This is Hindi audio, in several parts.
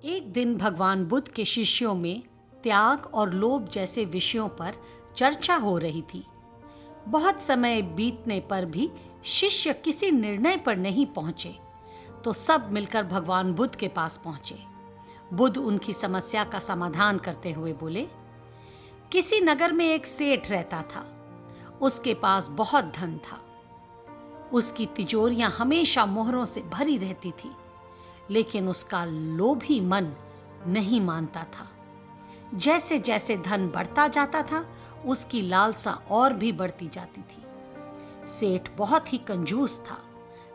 एक दिन भगवान बुद्ध के शिष्यों में त्याग और लोभ जैसे विषयों पर चर्चा हो रही थी। बहुत समय बीतने पर भी शिष्य किसी निर्णय पर नहीं पहुंचे, तो सब मिलकर भगवान बुद्ध के पास पहुंचे। बुद्ध उनकी समस्या का समाधान करते हुए बोले, किसी नगर में एक सेठ रहता था। उसके पास बहुत धन था। उसकी तिजोरियां हमेशा मोहरों से भरी रहती थी, लेकिन उसका लोभी मन नहीं मानता था। जैसे जैसे धन बढ़ता जाता था, उसकी लालसा और भी बढ़ती जाती थी। सेठ बहुत ही कंजूस था,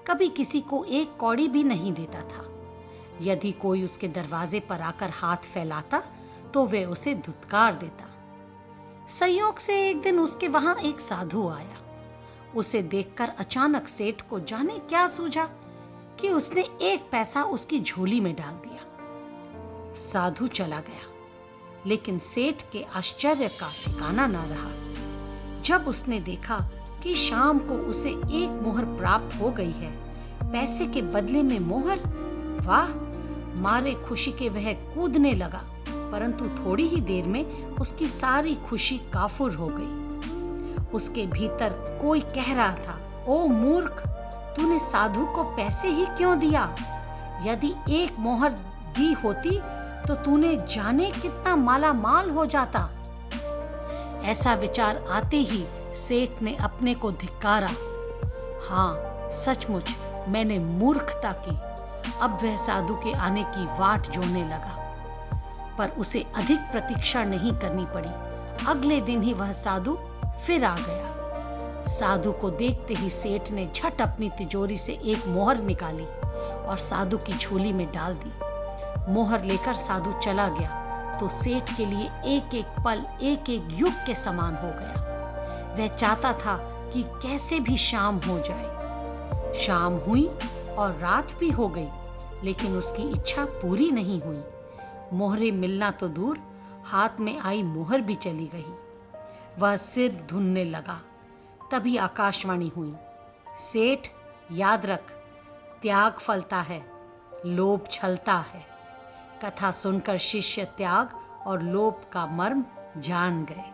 कभी किसी को एक कौड़ी भी नहीं देता था। यदि कोई उसके दरवाजे पर आकर हाथ फैलाता तो वह उसे धुतकार देता। संयोग से एक दिन उसके वहां एक साधु आया। उसे देखकर अचानक सेठ को जाने क्या सूझा कि उसने एक पैसा उसकी झोली में डाल दिया। साधु चला गया, लेकिन सेठ के आश्चर्य का ठिकाना न रहा जब उसने देखा कि शाम को उसे एक मोहर प्राप्त हो गई है। पैसे के बदले में मोहर। वाह! मारे खुशी के वह कूदने लगा, परंतु थोड़ी ही देर में उसकी सारी खुशी काफुर हो गई। उसके भीतर कोई कह रहा था, ओ मूर्ख, तूने साधु को पैसे ही क्यों दिया? यदि एक मोहर दी होती तो तूने जाने कितना माला माल हो जाता। ऐसा विचार आते ही सेठ ने अपने को धिक्कारा। हाँ, सचमुच मैंने मूर्खता की। अब वह साधु के आने की वाट जोड़ने लगा, पर उसे अधिक प्रतीक्षा नहीं करनी पड़ी। अगले दिन ही वह साधु फिर आ गया। साधु को देखते ही सेठ ने झट अपनी तिजोरी से एक मोहर निकाली और साधु की झोली में डाल दी। मोहर लेकर साधु चला गया तो सेठ के लिए एक एक पल एक एक युग के समान हो गया। वह चाहता था कि कैसे भी शाम हो जाए। शाम हुई और रात भी हो गई, लेकिन उसकी इच्छा पूरी नहीं हुई। मोहरें मिलना तो दूर, हाथ में आई मोहर भी चली गई। वह सिर धुनने लगा। तभी आकाशवाणी हुई, सेठ याद रख, त्याग फलता है, लोभ छलता है। कथा सुनकर शिष्य त्याग और लोभ का मर्म जान गए।